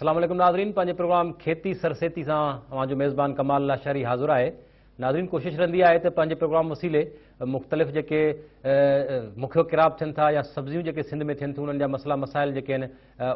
अस्सलाम वालेकुम नाज़रीन, पंहिंजे प्रोग्राम खेती सरसेती सां अवांजो मेज़बान कमाल लाशारी हाज़िर आहे। नाज़रीन, कोशिश रहंदी आहे त पंहिंजे प्रोग्राम वसीले मुख़्तलिफ़ जेके मुख्य किराब थियनि था या सब्जियूं जेके सिंध में थियनि थियूं उन्हनि जा मसला मसाइल जेके आहिनि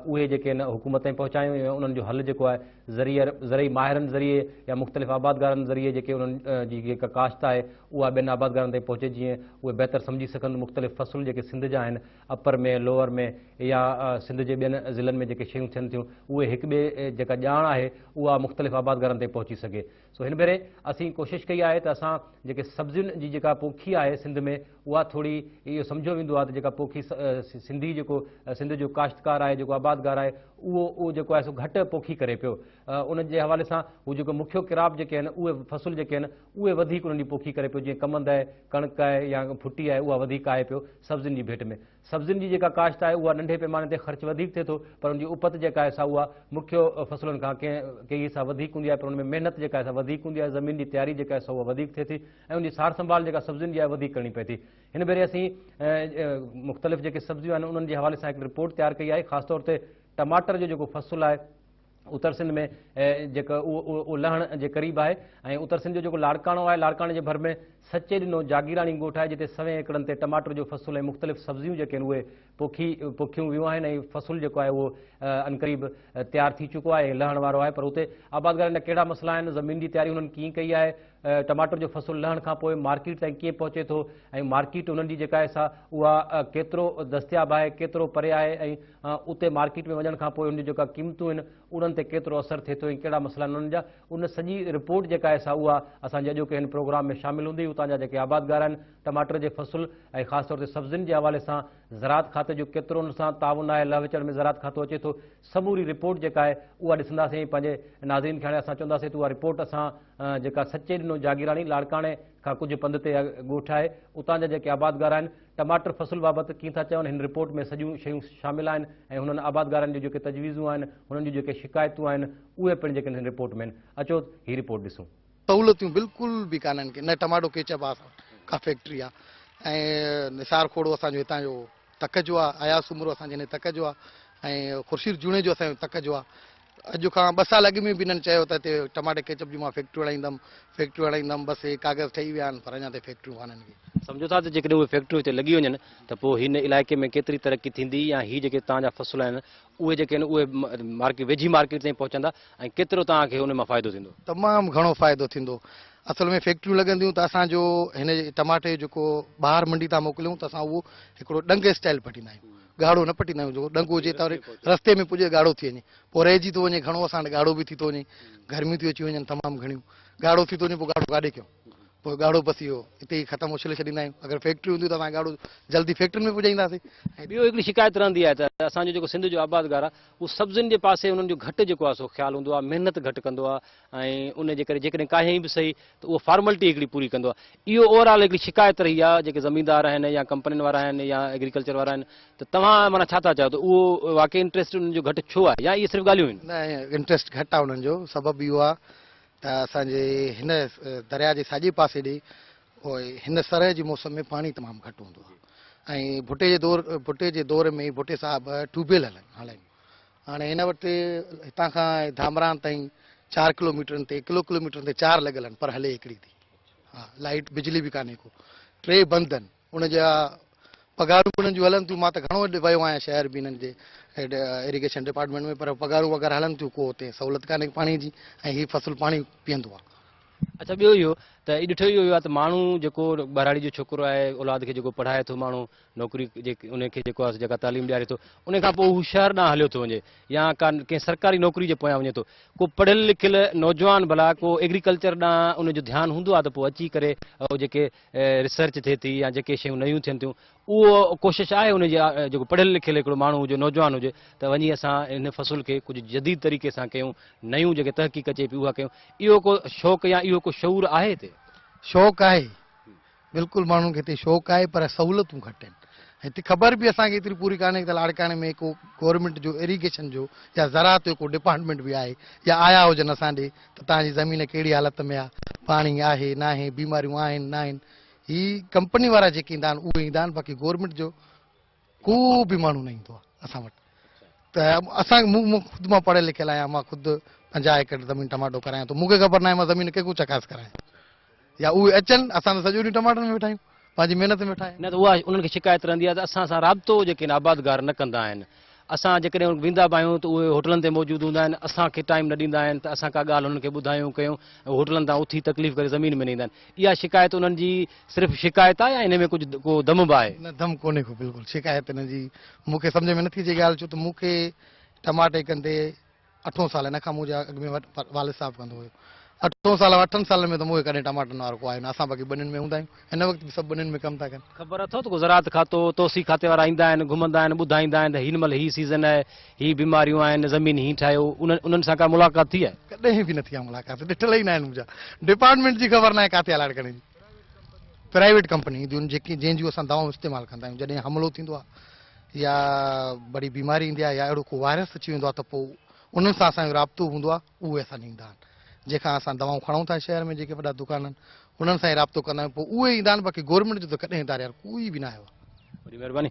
उहे जेके आहिनि हुकूमत ताईं पहुचायूं ऐं उन्हनि जो हल जेको आहे ज़रिए माहिरनि ज़रिए या मुख़्तलिफ़ आबादगारनि ज़रिए जेके उन्हनि जी जेका काश्त आहे उहा ॿियनि आबादगारनि ताईं पहुचे, जीअं उहे बहितर सम्झी सघनि मुख़्तलिफ़ फ़सुल जेके सिंध जा आहिनि अपर में लोअर में या सिंध जे ॿियनि ज़िलनि में जेके शयूं थियनि थियूं उहे हिक ॿिए जेका ॼाण आहे उहा मुख़्तलिफ़ आबादगारनि ताईं पहुची सघे। सो हिन भेरे असीं कोशिशि कई आहे त असां जेके सब्जियुनि जी जेका पोखी आहे सिंध में उहा थोरी इहो सम्झो वेंदो आहे त जेका पोखी सिंधी जेको सिंध जो काश्तकार आहे जेको आबादगार आहे उहो जेको आहे सो घटि पोखी करे पियो। उन जे हवाले सां हू जेको मुख्य किराब जेके आहिनि उहे फ़सुल जेके आहिनि उहे वधीक उन्हनि जी पोखी करे पियो, जीअं कमंद आहे, कणिक आहे या फुटी आहे, उहा वधीक आहे पियो सब्जियुनि जी भेट में। सब्जियुनि जी जेका काश्त आहे उहा नंढे पैमाने ते ख़र्च वधीक थिए थो, पर उनजी उपत जेका आहे सा उहा मुख्य फ़सुलनि खां कंहिं हिसाब वधीक हूंदी आहे, पर उनमें महिनत जेका आहे सा वधीक हूंदी आहे, ज़मीन जी तयारी जेका आहे उहा वधीक थिए थी ऐं उनजी सार संभाल जेका सब्जियुनि जी आहे वधीक करणी पए थी। हिन भेरे असीं मुख़्तलिफ़ जेके सब्जियूं आहिनि उन्हनि जे हवाले सां हिकु रिपोर्ट तयारु कई आहे। ख़ासि तौर ते टमाटर जो जेको फ़सुलु आहे उत्तर सिंध में जेका उहो लहण जे क़रीब आहे ऐं उत्तर सिंध जो जेको लाड़काणो आहे, लाड़काणे जे भर में सचे ॾिनो जागीराणी ॻोठ आहे जिते सवें एकड़नि ते टमाटर जो फ़सुलु ऐं मुख़्तलिफ़ सब्जियूं जेके आहिनि उहे पोखियूं वियूं आहिनि ऐं फ़सुलु जेको आहे उहो अनक़रीब तयारु थी चुको आहे ऐं लहण वारो आहे। पर उते आबादगारनि जा कहिड़ा मसइला आहिनि, ज़मीन जी तयारी हुननि कीअं कई आहे, टमाटर जो फ़सुलु लहण खां पोइ मार्केट ताईं कीअं पहुचे थो ऐं मार्केट उन्हनि जी जेका आहे सा उहा केतिरो दस्तियाबु आहे, केतिरो परे आहे ऐं उते मार्केट में वञण खां पोइ उन जेका क़ीमतूं आहिनि उन्हनि ते केतिरो असरु थिए थो ऐं कहिड़ा मसइला आहिनि उन्हनि जा, उन सॼी रिपोर्ट जेका आहे सा उहा असांजे अॼोके हिन प्रोग्राम में शामिलु हूंदी। उतां जा जेके आबादगार आहिनि टमाटर जे फ़सुलु ऐं ख़ासि तौर ते सब्जियुनि जे हवाले सां ज़राअत खाते जो केतिरो उन सां ताउन आहे, लह विचड़ में ज़राअत खातो अचे थो, समूरी रिपोर्ट जेका आहे उहा ॾिसंदासीं। पंहिंजे नाज़रीन खे हाणे असां चवंदासीं त उहा रिपोर्ट असां जेका सचे ॾिनो जागीराणी लाड़काणे खां कुझु पंध ते ॻोठ आहे उतां जा जेके आबादगार आहिनि टमाटर फ़सुल बाबति कीअं था चवनि, हिन रिपोर्ट में सॼियूं शयूं शामिलु आहिनि ऐं हुननि आबादगारनि जूं जेके तजवीज़ूं आहिनि हुननि जूं जेके शिकायतूं आहिनि उहे पिणु जेके हिन रिपोर्ट में आहिनि। अचो हीअ रिपोर्ट ॾिसूं। सहूलियतूं बिल्कुलु बि कान्हनि की न टमाटो केचप आहे का फैक्ट्री आहे ऐं निसार खोड़ो असांजो हितां जो तक जो आहे, आयास उमिरो असांजे हिन तक जो आहे ऐं ख़ुर्शीद जूणे जो असांजो तक जो आहे। अॼु खां 2 साल अॻु में बि हिननि चयो त हिते टमाटे केचप जी मां फैक्ट्री हणाईंदमि बसि हे कागज़ ठही विया आहिनि, पर अञा ताईं फैक्ट्रियूं कान्हनि की। सम्झो था त जेकॾहिं उहे फैक्ट्रियूं हिते लॻी वञनि त पोइ हिन इलाइक़े में केतिरी तरक़ी थींदी या हीअ जेके तव्हांजा फ़सुल आहिनि उहे जेके आहिनि उहे मार्केट वेझी मार्केट ताईं पहुचंदा ऐं केतिरो तव्हांखे हुन मां फ़ाइदो थींदो? तमामु घणो फ़ाइदो थींदो। असल में फैक्ट्रियूं लॻंदियूं त असांजो हिन टमाटे जेको ॿाहिरि मंडी था मोकिलियूं त असां उहो हिकिड़ो डंग स्टाइल पटींदा आहियूं, ॻाढ़ो न पटींदा आहियूं। जेको डंग हुजे त वरी रस्ते में पुॼे ॻाढ़ो थी वञे, पोइ रहिजी थो वञे घणो, असां वटि ॻाढ़ो बि थी थो वञे, गर्मियूं थी अची वञनि तमामु घणियूं, ॻाढ़ो थी थो वञे, पोइ ॻाढ़ो काॾे कयूं, पोइ ॻाढ़ो बसि इहो हिते ई ख़तमु उछले छॾींदा आहियूं। अगरि फैक्ट्री हूंदियूं त असां ॻाढ़ो जल्दी फैक्ट्रियुनि में पुॼाईंदासीं। ऐं ॿियो हिकिड़ी शिकायत रहंदी आहे त असांजो जेको सिंध जो आबादगार आहे उहो सब्जियुनि जे पासे उन्हनि जो घटि जेको आहे सो ख़्यालु हूंदो आहे, महिनत घटि कंदो आहे ऐं उन जे करे जेकॾहिं काई बि सही त उहो फॉर्मेलिटी हिकिड़ी पूरी कंदो आहे। इहो ओवरऑल हिकिड़ी शिकायत रही आहे जेके ज़मीनदार आहिनि या कंपनियुनि वारा आहिनि या एग्रीकल्चर वारा आहिनि, त तव्हां माना छा था चओ त उहो वाक़ई इंट्रस्ट उन्हनि जो घटि छो आहे या इहे सिर्फ़ु ॻाल्हियूं आहिनि? न, इंट्रस्ट घटि आहे उन्हनि जो। सबबु इहो आहे त असांजे हिन दरिया जे साॼे पासे ॾे हिन सरह जे मौसम में पाणी तमामु घटि हूंदो आहे ऐं भुटे जे दौर में भुटे साहिब ट्यूबवेल हलाइनि। हाणे हिन वटि हितां खां धामरान ताईं 4 किलोमीटरनि ते 1 किलोमीटर ते 4 लॻल आहिनि, पर हले हिकिड़ी थी। हा, लाइट बिजली बि कान्हे को, 3 बंदि आहिनि, उनजा पघारूं उन्हनि जूं हलनि थियूं। मां त घणो वियो आहियां शहर बि हिननि जे इरिगेशन डिपार्टमेंट में, पर पघारूं वग़ैरह हलनि थियूं, को हुते सहूलियत कान्हे पाणी जी ऐं हीअ फ़सुलु पाणी पीअंदो आहे। अच्छा, ॿियो इहो त हीउ ॾिठो इहो आहे त माण्हू जेको बराड़ी जो छोकिरो आहे, औलाद खे जेको पढ़ाए थो, माण्हू नौकिरी जेकी उनखे जेको आहे जेका तालीम ॾियारे थो, उन खां पोइ हू शहर ॾांहुं हलियो थो वञे या कंहिं सरकारी नौकिरी जे पोयां वञे थो। को पढ़ियल लिखियल नौजवान भला को एग्रीकल्चर ॾांहुं उनजो ध्यानु हूंदो आहे त पोइ अची करे जेके रिसर्च थिए थी या जेके शयूं नयूं थियनि थियूं उहो कोशिशि आहे उनजी जेको पढ़ियल लिखियल हिकिड़ो माण्हू हुजे, नौजवान हुजे, त वञी असां हिन फ़सुल खे कुझु जदीद तरीक़े सां कयूं, नयूं जेके तहक़ीक़ अचे पई उहा कयूं। इहो को शौक़ु या इहो को शऊर आहे हिते? शौक़ु आहे, बिल्कुलु माण्हुनि खे हिते शौक़ु आहे, पर सहूलियतूं घटि आहिनि। हिते ख़बर बि असांखे एतिरी पूरी कान्हे त लाड़काणे में को गवर्नमेंट जो इरिगेशन जो या ज़राअत जो को डिपार्टमेंट बि आहे या आया हुजनि असां ॾे त तव्हांजी ज़मीन कहिड़ी हालत में आहे, पाणी आहे न आहे, बीमारियूं आहिनि न आहिनि। हीअ कंपनी वारा जेके ईंदा आहिनि उहे ईंदा आहिनि, बाक़ी गवर्नमेंट जो को बि माण्हू न ईंदो आहे असां वटि। त असां ख़ुदि मां पढ़ियल लिखियल आहियां, मां ख़ुदि 50 एकड़ ज़मीन टमाटो करायां थो, मूंखे ख़बर न आहे मां ज़मीन कंहिंखो चकास करायां, या उहे अचनि असां त सॼो ॾींहुं टमाटनि में वेठा आहियूं, पंहिंजी महिनत में वेठा आहियूं। न त उहा उन्हनि खे शिकायत रहंदी आहे त असां सां राब्तो जेके आहिनि आबादगार न कंदा आहिनि। असां जेकॾहिं वेंदा बि आहियूं त उहे होटलनि ते मौजूदु हूंदा आहिनि, असांखे टाइम न ॾींदा आहिनि त असां का ॻाल्हि हुननि खे ॿुधायूं कयूं, होटलनि तां उथी तकलीफ़ करे ज़मीन में न ईंदा आहिनि। इहा शिकायत उन्हनि जी सिर्फ़ु शिकायत आहे या इन में कुझु को दम बि आहे? न दम कोन्हे को, बिल्कुलु शिकायत हिन जी मूंखे सम्झ में नथी अचे ॻाल्हि, छो त मूंखे टमाटे कंदे 8 साल, हिन खां मुंहिंजा अॻु में वालिद साहब कंदो हुयो, 8 सालनि में त मूंखे कॾहिं टमाटनि वारो को आयो न। असां बाक़ी ॿनियुनि में हूंदा आहियूं, हिन वक़्तु बि सभु ॿनियुनि में कमु था कनि। ख़बर अथव त को ज़रात खातो तोसी खाते वारा ईंदा आहिनि, घुमंदा आहिनि, ॿुधाईंदा आहिनि त हिन महिल हीअ सीज़न आहे, हीअ बीमारियूं आहिनि, ज़मीन हीअं ठाहियो, उन्हनि सां का मुलाक़ात थी आहे? कॾहिं बि न थी आहे मुलाक़ात, ॾिठल ई न आहिनि मुंहिंजा। डिपार्टमेंट जी ख़बर न आहे किथे हलाइण करणी जी। प्राइवेट कंपनी जेकी जंहिंजूं असां दवाऊं इस्तेमालु कंदा आहियूं, जॾहिं हमिलो थींदो आहे या बड़ी बीमारी ईंदी आहे या अहिड़ो को वायरस अची वेंदो आहे त पोइ उन्हनि सां असांजो राब्तो हूंदो आहे, उहे असां ॾींदा आहिनि। जंहिंखां असां दवाऊं खणूं था शहर में जेके वॾा दुकान आहिनि, उन्हनि सां ई राब्तो कंदा आहियूं, पोइ उहे ईंदा आहिनि। बाक़ी गवर्नमेंट जो त कॾहिं दार यार कोई बि न आयो आहे। वॾी महिरबानी।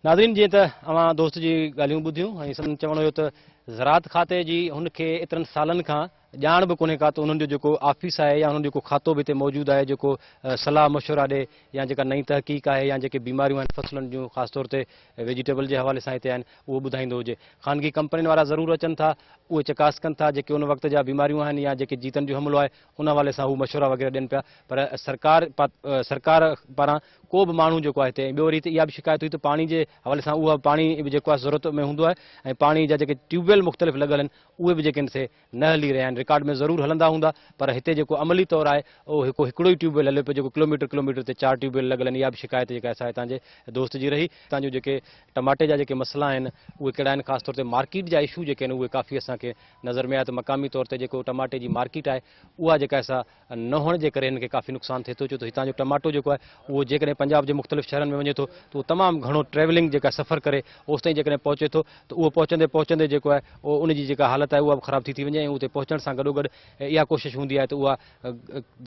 नाज़रीन, जीअं त अवां दोस्त जी ॻाल्हियूं ॿुधियूं ऐं सभिनी चवणो हुयो त ज़रात खाते जी हुनखे एतिरनि सालनि खां ॼाण बि कोन्हे का त उन्हनि जो जेको ऑफिस आहे या उन्हनि जो जेको खातो बि हिते मौजूदु आहे, जेको सलाह मशवरा ॾे या जेका नई तहक़ीक़ आहे या जेके बीमारियूं आहिनि फसलनि जूं, ख़ासि तौर ते वेजिटेबल जे हवाले सां हिते आहिनि, उहो ॿुधाईंदो हुजे। ख़ानगी कंपनियुनि वारा ज़रूरु अचनि था, उहे चकास कनि था जेके उन वक़्त जा बीमारियूं आहिनि या जेके जीतनि जो हमिलो आहे, उन हवाले सां हू मशवरा वग़ैरह ॾियनि पिया। पर सरकार पारां को बि माण्हू जेको आहे हिते, ॿियो वरी इहा बि शिकायत हुई त पाणी जे हवाले सां उहा पाणी जेको आहे ज़रूरत में हूंदो आहे ऐं पाणी जा जेके ट्यूबवेल मुख़्तलिफ़ लॻल आहिनि उहे बि जेके आहिनि से न हली रहिया आहिनि। रिकॉर्ड में ज़रूरु हलंदा हूंदा, पर हिते जेको अमली तौरु आहे उहो हिकिड़ो ई ट्यूबवेल हले पियो, जेको किलोमीटर ते 4 ट्यूबवेल लॻल आहिनि। इहा बि शिकायत जेका आहे तव्हांजे दोस्त जी रही। तव्हांजो जेके टमाटे जा जेके मसइला आहिनि उहे कहिड़ा आहिनि, ख़ासि तौर ते मार्केट जा इशू जेके आहिनि उहे काफ़ी असांखे नज़र में आया त मक़ामी तौर ते जेको टमाटे जी मार्केट आहे उहा जेका सा न हुअण जे करे हिन खे काफ़ी नुक़सानु थिए थो। छो त हितां जो टमाटो जेको आहे उहो जेकॾहिं पंजाब जे मुख़्तलिफ़ शहरनि में वञे थो त उहो तमामु घणो ट्रेवलिंग जेका सफ़र करे ओसि ताईं जेकॾहिं पहुचे थो त उहो पहुचंदे जेको आहे उहो उन जी जेका हालत आहे उहा बि ख़राबु थी वञे ऐं उते पहुचण सां गॾोगॾु इहा कोशिशि हूंदी आहे त उहा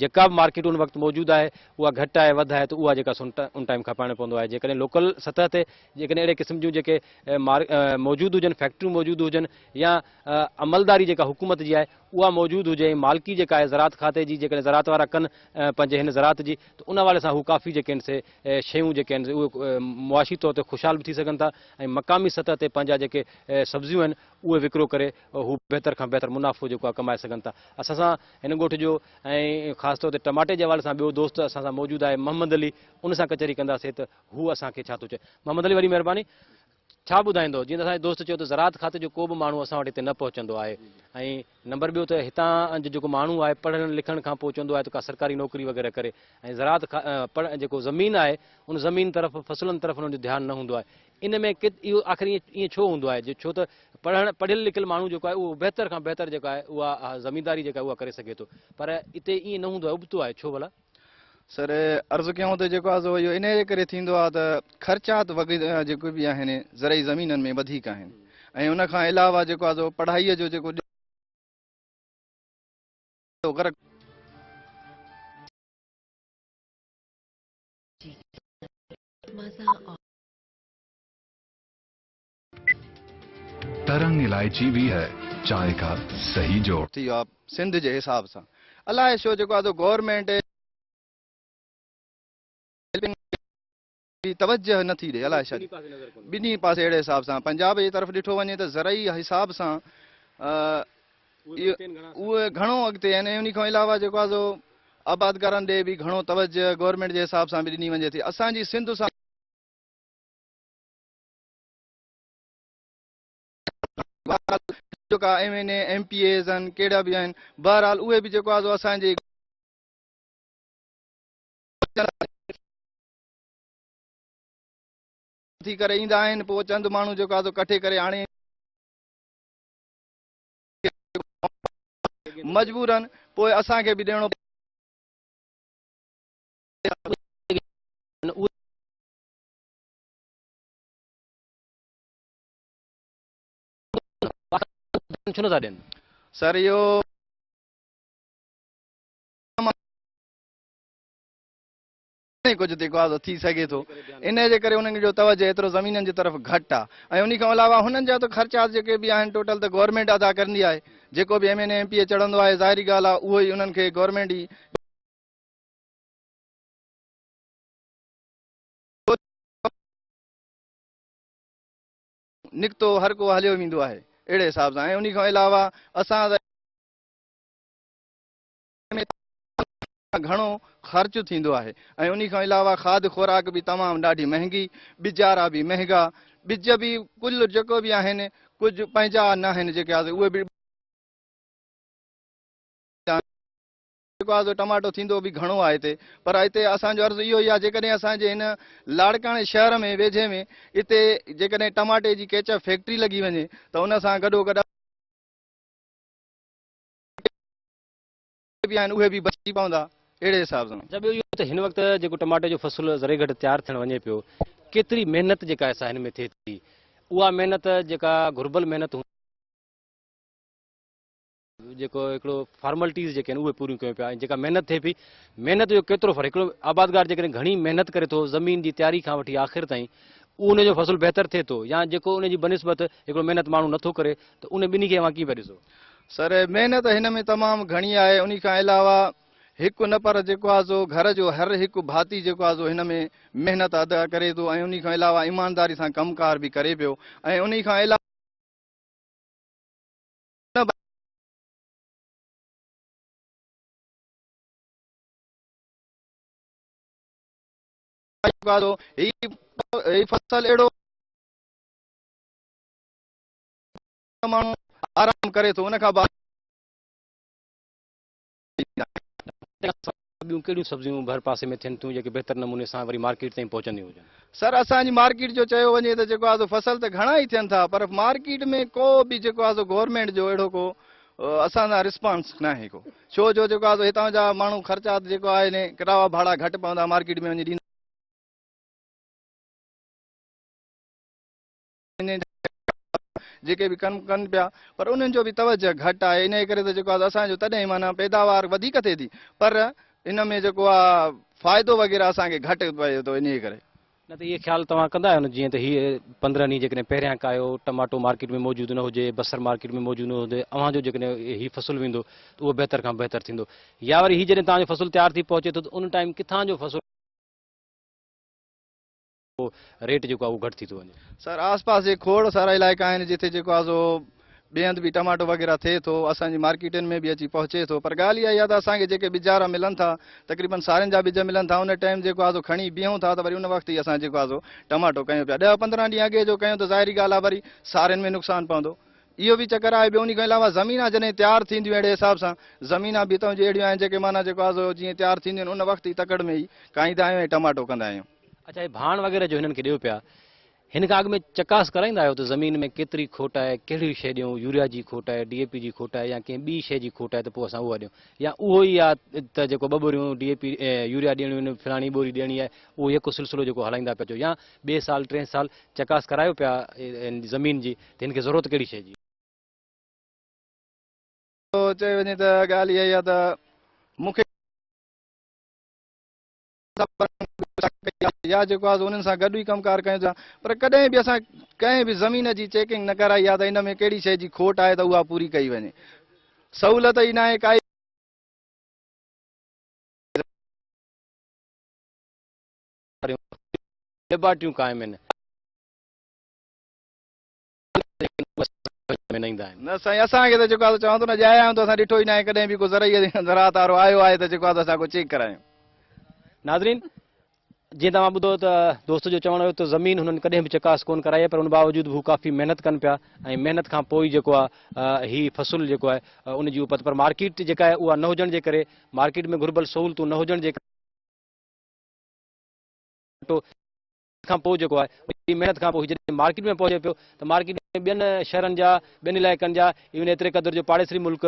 जेका बि मार्केट उन वक़्तु मौजूदु आहे उहा घटि आहे वधि आहे त उहा जेका उन टाइम खां पाइणो पवंदो आहे। जेकॾहिं लोकल सतह ते जेकॾहिं अहिड़े क़िस्म जूं जेके मौजूदु हुजनि, फैक्ट्रियूं मौजूदु हुजनि या अमलदारी जेका हुकूमत जी आहे उहा मौजूदु हुजे, मालिकी जेका आहे ज़रात खाते जी जेकॾहिं ज़रात वारा कनि पंहिंजे हिन ज़रात जी, त उन हवाले सां हू काफ़ी जेके आहिनि से शयूं जेके आहिनि उहे मुआशी तौर ते ख़ुशहाल बि थी सघनि था ऐं मक़ामी सतह ते पंहिंजा जेके सब्जियूं आहिनि उहे विकिरो करे हू बहितर खां बहितर मुनाफ़ो जेको आहे कमाए सघनि था। असां सां हिन ॻोठ जो ऐं ख़ासि तौर ते टमाटे जे हवाले सां ॿियो दोस्त असां सां मौजूदु आहे मोहम्मद अली, उन सां कचहरी कंदासीं त हू असांखे छा थो चए। मोहम्मद अली, वॾी महिरबानी, छा ॿुधाईंदो? जीअं त असांजो दोस्त चयो त ज़रात खाते जो को बि माण्हू असां वटि हिते न पहुचंदो आहे ऐं नंबर ॿियो त हितां जो जेको माण्हू आहे पढ़ण लिखण खां पोइ चवंदो आहे त का सरकारी नौकिरी वग़ैरह करे ऐं ज़रात जेको ज़मीन आहे उन ज़मीन तरफ़ फसलनि तरफ़ हुननि जो ध्यानु न हूंदो आहे। इन में इहो आख़िर ईअं छो हूंदो आहे? छो त पढ़ियल लिखियल माण्हू जेको आहे उहो बहितर खां बहितर जेका आहे उहा ज़मीनदारी जेका उहा करे सघे थो, पर हिते ईअं न हूंदो आहे, उबतो आहे, छो भला? सर, अर्ज़ु कयूं त जेको आहे इहो इन जे करे थींदो आहे त ख़र्चात वग़ैरह जेके बि आहिनि ज़रई ज़मीननि में वधीक आहिनि ऐं उन खां अलावा जेको आहे पढ़ाईअ जो जेको तरंग इलायची भी है चाय का सही जोड़। थी वियो आहे सिंध जे हिसाब सां, अलाए छो जेको आहे गवर्नमेंट तवजह नथी ॾे, अलाए छा ॿिन्ही पासे अहिड़े हिसाब सां। पंजाब जी तरफ़ ॾिठो वञे त ज़रई हिसाब सां उहे घणो अॻिते आहिनि ऐं उन खां अलावा जेको आहे आबादकारनि ॾे बि घणो तवजह गवर्नमेंट जे हिसाब सां बि ॾिनी वञे थी। असांजी सिंध सां जेका MNA MPAs आहिनि कहिड़ा बि आहिनि, बहरहाल उहे बि जेको आहे असांजे थी करे ईंदा आहिनि, पोइ चंद माण्हू जेको आहे कठे करे हाणे मजबूरन पोइ असांखे बि ॾियणो छो नथा ॾियनि? सर इहो कुछ जेको आहे थी सघे थो इन जे करे उन्हनि जो तवजो एतिरो ज़मीननि जी तरफ़ घटि आहे ऐं उन खां अलावा हुननि जा त ख़र्चात जेके बि आहिनि टोटल त गवर्नमेंट अदा कंदी आहे जेको बि MNA MPA चढ़ंदो आहे ज़ाहिरी ॻाल्हि आहे उहो ई उन्हनि खे गवर्नमेंट ई निकितो हर को हलियो वेंदो आहे अहिड़े हिसाब सां ऐं उन खां अलावा असां घणो ख़र्च थींदो आहे ऐं उन खां अलावा खाद खुराक बि तमामु ॾाढी महांगी ॿिजारा बि महांगा ॿिज बि कुल जेको बि आहिनि कुझु पंहिंजा न आहिनि जेके आहे उहे बि जेको आहे टमाटो थींदो बि घणो आहे हिते पर हिते असांजो अर्ज़ु इहो ई आहे जेकॾहिं असांजे हिन लाड़काणे शहर में वेझे में हिते जेकॾहिं टमाटे जी केचप फैक्ट्री लॻी वञे त उन सां गॾोगॾु बि आहिनि उहे बि बची पवंदा अहिड़े हिसाब सां जब इहो त हिन वक़्तु जेको टमाटे जो फसुलु ज़रे घटि तयारु थियणु वञे पियो केतिरी महिनत जेका असां हिन में थिए थी उहा महिनत जेका घुर्बल महिनत जेको हिकिड़ो फॉर्मेलिटीज़ जेके आहिनि उहे पूरियूं कयूं पिया ऐं जेका महिनत थिए पई महिनत जो केतिरो फ़र्क़ु हिकिड़ो आबादगार जेकॾहिं घणी महिनत करे थो ज़मीन जी तयारी खां वठी आख़िर ताईं उनजो फसुलु बहितरु थिए थो या जेको उनजी बनिस्बत हिकिड़ो महिनत माण्हू नथो करे त उन ॿिन्ही खे अव्हां कीअं पिया ॾिसो सर महिनत हिन में तमामु घणी आहे उन खां अलावा हिकु न पर जेको आहे सो घर जो हर हिकु भाती जेको आहे सो हिन में महिनत अदा करे थो ऐं उन खां अलावा ईमानदारी सां कमकार बि करे पियो ऐं उन खां अलावा फसल अहिड़ो माण्हू आराम करे थो उन खां बाद ॿियूं कहिड़ियूं सब्जियूं भर पासे में थियनि थियूं जेके बहितर नमूने सां वरी मार्केट ताईं पहुचंदियूं हुजनि सर असांजी मार्केट जो चयो वञे त जेको आहे फसल त घणा ई थियनि था पर मार्केट में को बि जेको आहे गवर्नमेंट जो अहिड़ो को असांजा रिस्पॉन्स न आहे को छो जो जेको आहे हितां जा माण्हू ख़र्चात जेको आहे किराया भाड़ा घटि पवंदा मार्केट में वञी ॾींदा जेके बि कमु कनि पिया पर उन्हनि जो बि तवजो घटि आहे इन करे त जेको आहे असांजो तॾहिं माना पैदावार वधीक थिए थी पर इन में जेको आहे फ़ाइदो वग़ैरह असांखे घटि पए थो इन करे न त इहे ख़्यालु तव्हां कंदा आहियो न जीअं त हीअ 15 ॾींहं जेकॾहिं पहिरियां कायो टमाटो मार्केट में मौजूदु न हुजे बसर मार्केट में मौजूदु न हुजे अव्हां जो जेकॾहिं हीउ फसुलु वेंदो त उहो बहितर खां बहितर थींदो या वरी हीउ जॾहिं तव्हांजो फसुलु तयारु थी पहुचे थो त उन टाइम किथां जो फसुलु रेट जेको आहे उहो घटि थी थो वञे सर आस पास जे खोड़ सारा इलाइक़ा आहिनि जिथे जेको आहे सो ॿिए हंधि बि टमाटो वग़ैरह थिए थो असांजी मार्केटनि में बि अची पहुचे थो पर ॻाल्हि इहा आहे त असांखे जेके ॿिजारा मिलनि था तक़रीबन सारनि जा ॿिज मिलनि था उन टाइम जेको आहे सो खणी बीहूं था त वरी उन वक़्तु ई असां जेको आहे सो टमाटो कयूं पिया 10-15 ॾींहं अॻे जो कयूं त ज़ाहिरी ॻाल्हि आहे वरी सारनि में नुक़सानु पवंदो इहो बि चकर आहे ॿियो उन खां अलावा ज़मीना जॾहिं तयारु थींदियूं अहिड़े हिसाब सां ज़मीना बि हितां जी अहिड़ियूं आहिनि जेके माना जेको आहे सो जीअं तयारु थींदियूं आहिनि उन वक़्तु ई तकड़ में ई काईंदा आहियूं ऐं टमाटो कंदा आहियूं अच्छा हे भाण वग़ैरह जो हिननि खे ॾियो पिया हिन खां अॻु में चकास कराईंदा आहियो त ज़मीन में केतिरी खोट आहे कहिड़ी शइ ॾियूं यूरिया जी खोट आहे DAP जी खोट आहे या कंहिं ॿी शइ जी खोट आहे त पोइ असां उहा ॾियूं या उहो ई आहे त जेको ॿ बोरियूं DAP यूरिया ॾियणियूं आहिनि फलाणी बोरी ॾियणी आहे उहो हिकु सिलसिलो जेको हलाईंदा पिया अचो या 2 साल 3 साल चकास करायो पिया ज़मीन जी त हिन खे ज़रूरत कहिड़ी शइ जी चई वञे त ॻाल्हि इहा ई आहे त मूंखे या जेको आहे उन्हनि सां गॾु ई कमकार कयूं था पर कॾहिं बि असां कंहिं बि ज़मीन जी चेकिंग न कराई आहे त इन में कहिड़ी शइ जी खोट आहे त उहा पूरी कई वञे सहूलियत ई न आहे काई लेबार्टियूं क़ाइमु आहिनि में न ईंदा आहिनि न साईं असांखे त जेको आहे चवंदो न ॼाया आहियूं त असां ॾिठो ई न आहे कॾहिं बि को ज़रात वारो आयो आहे त जेको आहे असां को चेक करायूं नाज़रीन जीअं तव्हां ॿुधो त दोस्त जो चवणु हुयो त ज़मीन हुननि कॾहिं बि चकास कोन कराई आहे पर उन बावजूदि हू काफ़ी महिनत कनि पिया ऐं महिनत खां पोइ जेको आहे हीउ फसुलु जेको आहे उनजी उपत पर मार्केट जेका आहे उहा न हुजण जे करे मार्केट में घुर्बल सहूलियतूं न हुजण जे खां पोइ जेको आहे महिनत खां पोइ जॾहिं मार्केट में पहुचे पियो त मार्केट में ॿियनि शहरनि जा ॿियनि इलाइक़नि जा इवन एतिरे क़दुरु जो पाड़ेसरी मुल्क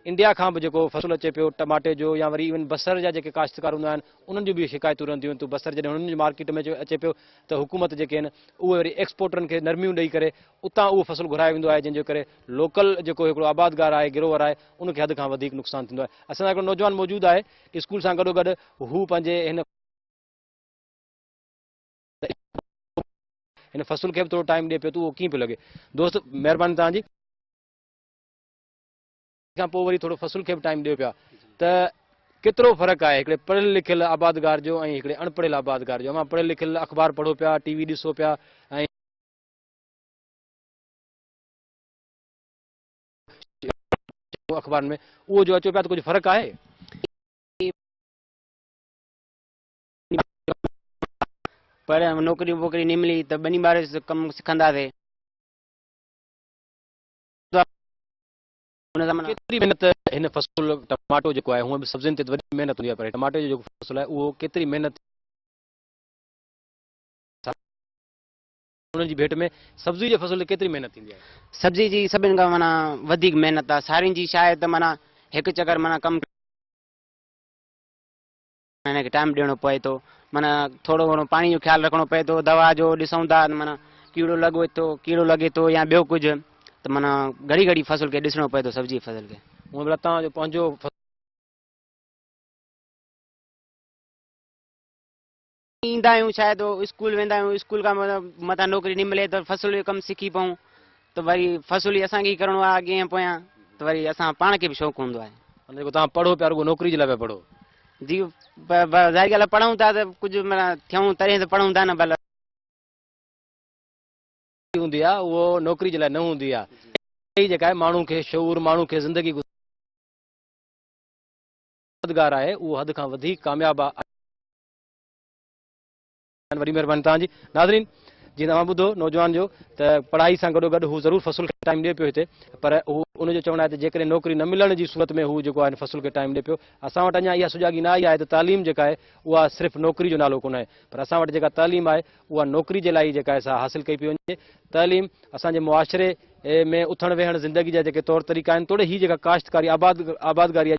इंडिया खां बि जेको फसुलु अचे पियो टमाटे जो या वरी इवन बसर जा जेके काश्तकार हूंदा आहिनि उन्हनि जूं बि शिकायतूं रहंदियूं आहिनि त बसर जॾहिं हुननि जी मार्केट में अचे पियो त हुकूमत जेके आहिनि उहे वरी एक्सपोर्टरनि खे नरमियूं ॾेई करे उतां उहो फसुलु घुराए वेंदो आहे जंहिंजे करे लोकल जेको हिकिड़ो आबादगार आहे गिरोवर आहे उनखे हद खां वधीक नुक़सानु थींदो आहे असांजा हिकिड़ो नौजवान मौजूदु आहे स्कूल सां गॾोगॾु हू पंहिंजे हिन इन फसल खे बि थोरो टाइम ॾिए पियो त उहो कीअं पियो लॻे? दोस्त महिरबानी तव्हांजी खां पोइ वरी थोरो फसल खे बि टाइम ॾियो पिया त केतिरो फ़र्क़ु आहे हिकिड़े पढ़ियल लिखियल आबादगार जो ऐं हिकिड़े अणपढ़ियल आबादगार जो? मां पढ़ियल लिखियल अख़बार पढ़ो पिया, टीवी ॾिसो पिया ऐं अख़बार में उहो जो अचो पिया त कुझु फ़र्क़ु आहे? पर नौकरी वोकरी नहीं मिली तो बनी बार कम सिखंदासीं। केतिरी महिनत हिन फसल टमाटो जेको आहे हूअं बि सब्जियुनि ते वॾी महिनत हूंदी आहे पर टमाटे जो जेको फसल आहे उहो केतिरी महिनत उन्हनि जी भेट में सब्जी जे फसल ते केतिरी महिनत थींदी आहे? सब्जी जी सभिनि खां माना वधीक महिनत आहे। सारियुनि जी छा आहे त माना हिकु चकर माना कमु हिन खे टाइम ॾियणो पए थो, माना थोरो घणो पाणी जो ख़्यालु रखणो पए थो, दवा जो ॾिसूं था माना कीड़ो लॻे थो या ॿियो कुझु त माना घड़ी घड़ी फसल खे ॾिसणो पए थो, सब्जी फसल खे। हूअं भला तव्हांजो पंहिंजो ईंदा आहियूं शायदि स्कूल वेंदा आहियूं, स्कूल खां मथां नौकिरी नहीं मिले त फसल जो कमु सिखी पऊं त वरी फसल ई असांखे ई करिणो आहे अॻियां पोयां, त वरी असां पाण खे बि शौक़ु हूंदो आहे। जेको तव्हां पढ़ो पिया रुगो नौकिरी जे लाइ पिया पढ़ो? जी ज़ाहिर ॻाल्हि आहे पढ़ूं था त कुझु माना थियूं तॾहिं त पढ़ूं था न, भला हूंदी आहे उहो नौकिरी जे लाइ न हूंदी आहे। जेका आहे माण्हू खे शऊर, माण्हू खे ज़िंदगी गुज़ार आहे उहो हद खां वधीक कामयाबु आहे। वरी महिरबानी तव्हांजी। नाज़रीन जीअं तव्हां ॿुधो नौजवान जो त पढ़ाई सां गॾोगॾु हू ज़रूरु फसल खे टाइम ॾिए पियो हिते, पर हू उनजो चवणु आहे त जेकॾहिं नौकिरी न मिलण जी सूरत में हू जेको आहे फसल खे टाइम ॾिए पियो। असां वटि अञा इहा सुजाॻी न आई आहे त तालीम जेका आहे उहा सिर्फ़ु नौकिरी जो नालो कोन आहे, पर असां वटि जेका तालीम आहे उहा नौकिरी जे लाइ जेका आहे सा हासिल कई पई वञे। तालीम असांजे मुआशिरे में उथण वेहण ज़िंदगी जा जेके तौर तरीक़ा आहिनि, तोड़े ही जेका काश्तकारी आबादगारी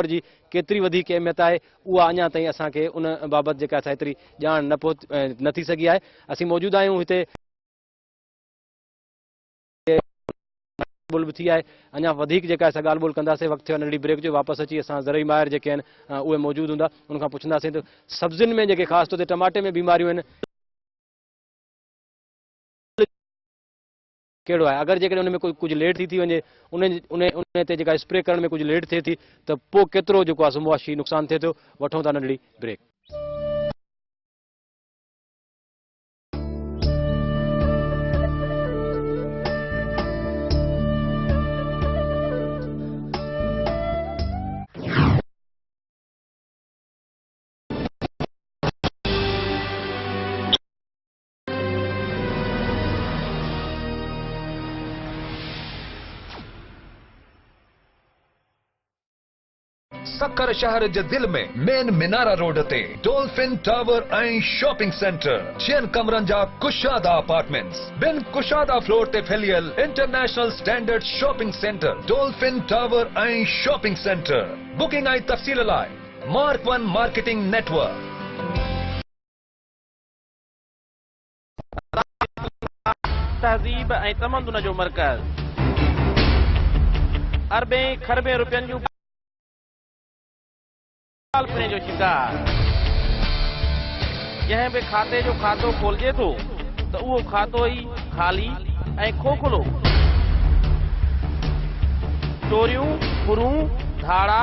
जी केतिरी वधीक अहमियत आहे उहा अञा ताईं असांखे उन बाबति जेका आहे एतिरी ॼाण न थी सघी आहे। असीं मौजूदु आहियूं हिते बि थी आहे, अञा वधीक जेका आहे ॻाल्हि ॿोल कंदासीं। वक़्तु थियो नंढड़ी ब्रेक जो, वापसि अची असां ज़रई माहिर जेके आहिनि उहे मौजूदु हूंदा, उनखां पुछंदासीं त सब्जियुनि में जेके ख़ासि तौर ते टमाटे में बीमारियूं आहिनि कहिड़ो आहे? अगरि जेकॾहिं उन में कुझु लेट थी वञे, उन ते जेका स्प्रे करण में कुझु लेट थिए थी त पोइ केतिरो जेको आहे मुआशी नुक़सानु थिए थो? वठूं था नंढड़ी ब्रेक। सक्कर शहर जे दिल में मेन मिनारा रोड ते डॉल्फिन टावर ऐं शॉपिंग सेंटर, 6 कमरनि जा कुशादा अपार्टमेंट्स, बिन कुशादा फ्लोर ते फैलियल international standard shopping centre Dolphin Tower ऐं शॉपिंग सेंटर। बुकिंग ऐं तफ़सील लाइ मार्क 1 मार्केटिंग नेटवर्क। तहज़ीब ऐं तमदुन जो मर्कज़, अरबे खरबे रुपयनि जूं पिणे जो शिकार, जंहिं बि खाते जो खातो खोलिजे थो त उहो खातो ई ख़ाली ऐं खोखलो। चोरियूं, फुरूं, धाड़ा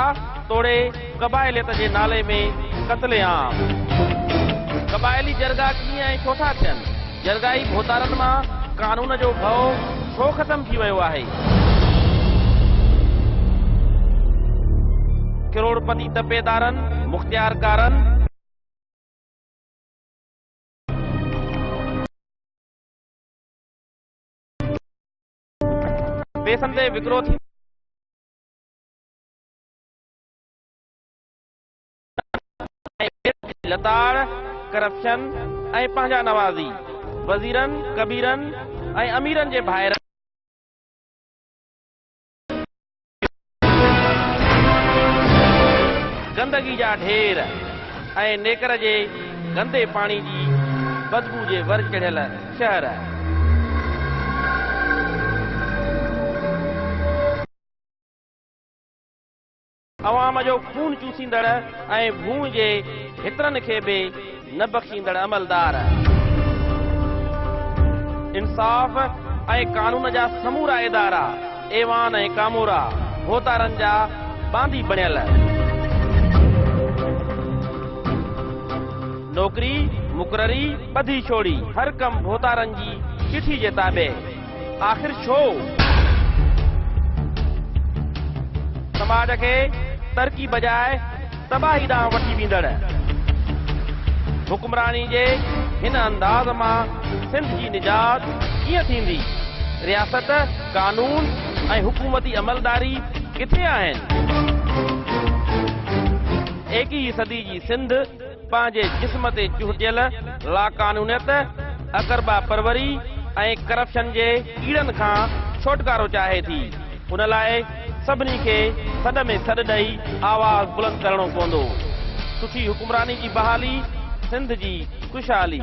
तोड़े क़बाइलियत जे नाले में क़त्ले आम। क़बाइली जरगा कीअं ऐं छो था थियनि? जरगाई भोतारनि मां कानून जो भउ छो ख़तम थी वियो आहे? करोड़पति तपेदारनि, मुख्तियारकारनि पैसनि ते विकिरो थी लताड़, करप्शन ऐं पंहिंजा नवाज़ी, वज़ीरनि, कबीरनि ऐं अमीरनि जे भाइरनि गंदगी जा ढेर ऐं नेकर जे गंदे पाणी जी बदबू जे वर चढ़ियल शहर। अवाम जो खून चूसींदड़ ऐं भूम जे हितरनि खे बि न बख़्शींदड़ अमलदार, इंसाफ़ ऐं कानून जा समूरा इदारा, ऐवान ऐं कामूरा भोतारनि जा बांदी बणियल, नौकरी मुक़ररी ॿधी छोड़ी, हर कम भोतारनि जी चिठी जे ताबे। आख़िर छो समाज खे तरक़ी बजाए तबाही ॾांहुं वठी वेंदड़ हुक्मरानी जे हिन अंदाज़ मां सिंध जी निजात कीअं थींदी? रियासत, कानून ऐं हुकूमती अमलदारी किथे आहिनि? 21वीं सदी जी सिंध पंहिंजे जिस्म ते चुहटियल लाकानूनियत, अकरबा परवरी ऐं करप्शन जे कीड़नि खां छुटकारो चाहे थी। उन लाइ सभिनी खे सॾ में सॾ ॾेई आवाज़ बुलंद करणो पवंदो। सुठी हुक्मरानी जी बहाली, सिंध जी खुशहाली।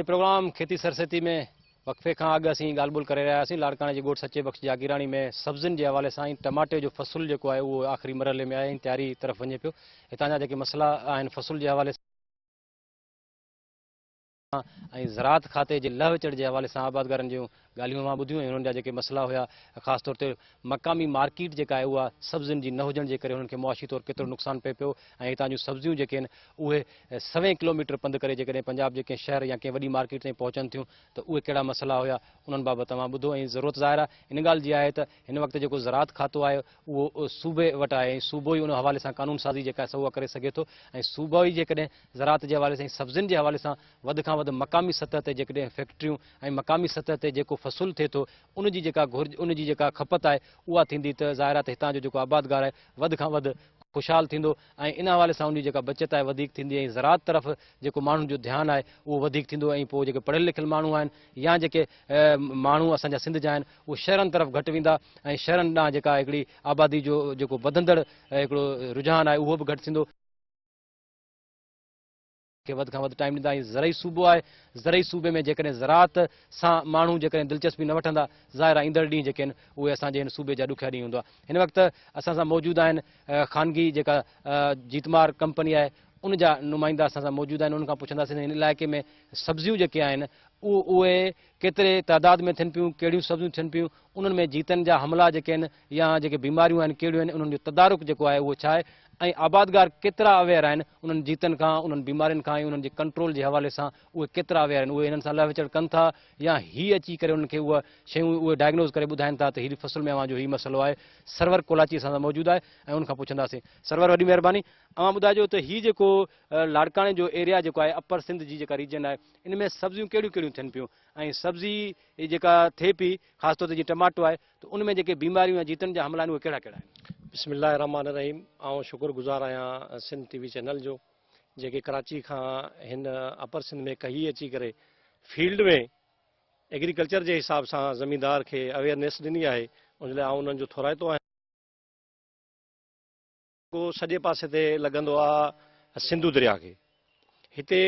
प्रोग्राम खेती सरस्वती में वक़फ़े खां अॻु असीं ॻाल्हि ॿोल करे रहिया हुआसीं लाड़काणे जे ॻोठ सचे बख़्श जागीराणी में सब्ज़ियुनि जे हवाले सां टमाटे जो फ़सुल जेको आहे उहो आख़िरी मरहले में आहे, तयारी तरफ़ वञे पियो। हितां जा जेके मसइला आहिनि फ़सुल जे हवाले सां ऐं ज़राअत खाते जे लह चढ़ जे हवाले सां आबादगारनि जूं ॻाल्हियूं मां ॿुधियूं ऐं हुननि जा जेके मसइला हुया, ख़ासि तौर ते मक़ामी मार्केट जेका आहे उहा सब्ज़ियुनि जी न हुजण जे करे हुननि खे मुआशी तौर केतिरो नुक़सानु पए पियो ऐं हितां जूं सब्ज़ियूं जेके आहिनि उहे 100 किलोमीटर पंधु करे जेकॾहिं पंजाब जे कंहिं शहर या कंहिं वॾी मार्केट ताईं पहुचनि थियूं त उहे कहिड़ा मसइला हुया, उन्हनि बाबति तव्हां ॿुधो। ऐं ज़रूरत ज़ाहिर आहे इन ॻाल्हि जी आहे त हिन वक़्तु जेको ज़राअत खातो आहे उहो सूबे वटि आहे ऐं सूबो ई उन हवाले सां कानून साज़ी जेका आहे उहा करे सघे थो ऐं सूबो ई जेकॾहिं ज़राअत जे हवाले सां सब्ज़ियुनि जे हवाले सां वधि खां वधि मक़ामी सतह ते जेकॾहिं फैक्ट्रियूं ऐं मक़ामी सतह ते जेको फ़सुलु थिए थो उन जी जेका खपत आहे उहा थींदी त ज़ाहिर आहे त हितां जो जेको आबादगार आहे वधि खां वधि ख़ुशहाल थींदो ऐं इन हवाले सां उन जी जेका बचत आहे वधीक थींदी ऐं ज़राअत तरफ़ जेको माण्हुनि जो ध्यानु आहे उहो वधीक थींदो ऐं पोइ जेके पढ़ियल लिखियल माण्हू आहिनि या जेके माण्हू असांजा सिंध जा आहिनि उहे शहरनि तरफ़ घटि वेंदा ऐं शहरनि ॾांहुं जेका हिकिड़ी आबादी जो जेको वधंदड़ हिकिड़ो रुझान आहे उहो बि घटि थींदो खे वधि खां वधि टाइम ॾींदा। ऐं ज़रई सूबो आहे, ज़रई सूबे में जेकॾहिं ज़राअत सां माण्हू जेकॾहिं दिलचस्पी न वठंदा ज़ाहिर आहे ईंदड़ ॾींहं जेके आहिनि उहे असांजे हिन सूबे जा ॾुखिया ॾींहं हूंदा। हिन वक़्तु असां सां मौजूदु आहिनि ख़ानगी जेका जीतमार कंपनी आहे उन जा नुमाइंदा असां सां मौजूदु आहिनि। उन्हनि खां पुछंदासीं हिन इलाइक़े में सब्ज़ियूं जेके आहिनि उहे केतिरे तइदाद में थियनि पियूं, कहिड़ियूं सब्ज़ियूं थियनि पियूं, उन्हनि में जीतनि जा हमला जेके आहिनि या जेके बीमारियूं आहिनि कहिड़ियूं आहिनि, उन्हनि जो तदारुक जेको आहे उहो छा आहे ऐं आबादगार केतिरा अवेयर आहिनि उन्हनि जीतनि खां, उन्हनि बीमारियुनि खां ऐं उन्हनि जे कंट्रोल जे हवाले सां उहे केतिरा अवेयर आहिनि, उहे हिननि सां लह विचड़ कनि था या हीअ अची करे उन्हनि खे उहा शयूं उहे डायग्नोज़ करे ॿुधाइनि था त हीअ फ़सुल में अव्हां जो हीअ मसइलो आहे। सरवर कोलाची असां सां मौजूदु आहे ऐं उनखां पुछंदासीं। सरवर वॾी महिरबानी, अव्हां ॿुधाइजो त हीअ जेको लाड़काणे जो एरिया जेको आहे अपर सिंध जी जेका रीजन आहे इन में सब्ज़ियूं कहिड़ियूं कहिड़ियूं थियनि पियूं ऐं सब्ज़ी जेका थिए पई ख़ासि तौर ते जीअं टमाटो आहे त उन में जेके बीमारियूं या जीतनि जा हमला आहिनि उहे कहिड़ा कहिड़ा आहिनि? बिस्मिल्लाह रहमान रहीम। ऐं शुक्रगुज़ार आहियां सिंध टीवी चैनल जो जेके कराची खां हिन अपर सिंध में कही अची करे फील्ड में एग्रीकल्चर जे हिसाब सां ज़मींदार खे अवेयरनेस ॾिनी आहे, उन लाइ आउं उन्हनि जो थोराइतो आहियां। सॼे पासे ते लॻंदो आहे सिंधु दरिया खे, हिते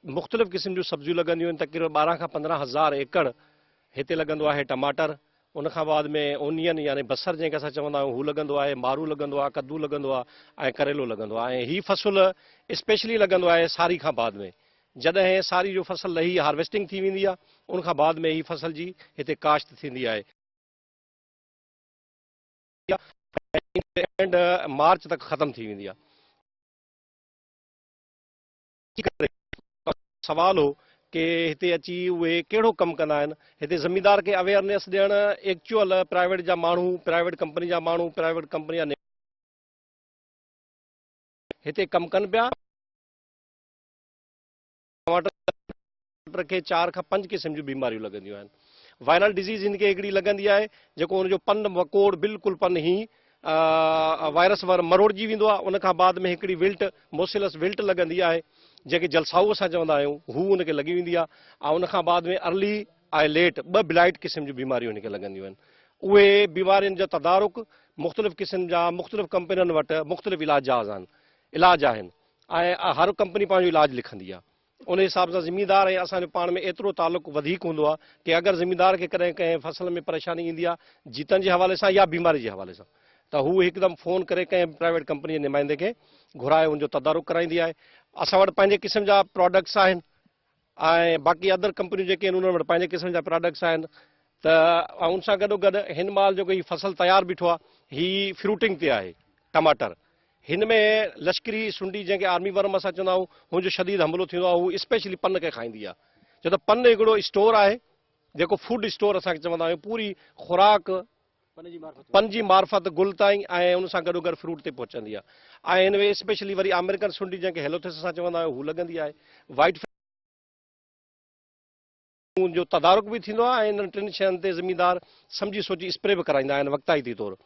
मुख़्तलिफ़ क़िस्म जूं सब्जियूं लॻंदियूं आहिनि, तक़रीबन 12 खां 15,000 एकड़ हिते लॻंदो आहे टमाटर, उनखां बाद में ओनियन यानी बसर जंहिंखे असां चवंदा आहियूं हू लॻंदो आहे, मारू लॻंदो आहे, कद्दू लॻंदो आहे ऐं करेलो लॻंदो आहे। ऐं हीअ फ़सुल स्पेशली लॻंदो आहे सारी खां बाद में, जॾहिं सारी जो फसल लही हार्वेस्टिंग थी वेंदी आहे उनखां बाद में हीअ फसल जी हिते काश्त थींदी आहे एंड मार्च तक ख़तम थी वेंदी आहे। सवाल हो कि हिते अची उहे कहिड़ो कमु कंदा आहिनि, हिते ज़मींदार खे अवेयरनेस ॾियणु एक्चुअल प्राइवेट जा माण्हू, प्राइवेट कंपनी जा माण्हू, प्राइवेट कंपनी जा हिते कमु कनि पिया। टमाटर खे 4 खां 5 क़िस्म जूं बीमारियूं लॻंदियूं आहिनि। वायरल डिज़ीज़ हिनखे हिकिड़ी लॻंदी आहे जेको हुनजो पन वकोड़ बिल्कुलु पन ई वायरस मरोड़जी वेंदो आहे। उनखां बाद में हिकिड़ी विल्ट मोसिलस विल्ट लॻंदी आहे जेके जलसाऊ असां चवंदा आहियूं, हू हुनखे लॻी वेंदी आहे ऐं उनखां बाद में अर्ली ऐं लेट 2 ब्लाइट क़िस्म जूं बीमारियूं हिनखे लॻंदियूं आहिनि। उहे बीमारियुनि जो तदारुक मुख़्तलिफ़ क़िस्म जा मुख़्तलिफ़ कंपनियुनि वटि मुख़्तलिफ़ इलाज आहिनि ऐं हर कंपनी पंहिंजो इलाजु लिखंदी आहे। उन हिसाब सां ज़मींदार ऐं असांजो पाण में एतिरो तालुक़ु वधीक हूंदो आहे कि अगरि ज़मींदार खे कॾहिं कंहिं फसल में परेशानी ईंदी आहे जीतनि जे हवाले सां या बीमारी जे हवाले सां, त हू हिकदमि फ़ोन करे कंहिं प्राइवेट कंपनी जे नुमाइंदे खे घुराए उनजो तदारुक कराईंदी आहे। असां वटि पंहिंजे क़िस्म जा प्रोडक्ट्स आहिनि ऐं बाक़ी अदर कंपनियूं जेके आहिनि उन्हनि वटि पंहिंजे क़िस्म जा प्रोडक्ट्स आहिनि। त उन सां गॾोगॾु हिन महिल जेको हीउ फसल तयारु बीठो आहे हीउ फ्रूटिंग ते आहे टमाटर। हिन में लश्करी सुंडी जंहिंखे आर्मी वर्म असां चवंदा आहियूं हुनजो शदीद हमलो थींदो आहे, हू स्पेशली पन खे खाईंदी आहे। छो त पन हिकिड़ो स्टोर आहे जेको फूड स्टोर असांखे चवंदा आहियूं, पूरी खुराक पन जी मार्फत गुल ताईं ऐं उन सां गॾोगॾु फ्रूट ते पहुचंदी आहे। ऐं हिन में स्पेशली वरी अमेरिकन सुंडी जंहिंखे हेलोथिस असां चवंदा आहियूं हू लॻंदी आहे। वाइट जो तदारुक बि थींदो आहे ऐं इन्हनि टिनि शयुनि ते ज़मींदार सम्झी सोची स्प्रे बि कराईंदा आहिनि वक़्ताइती तौरु।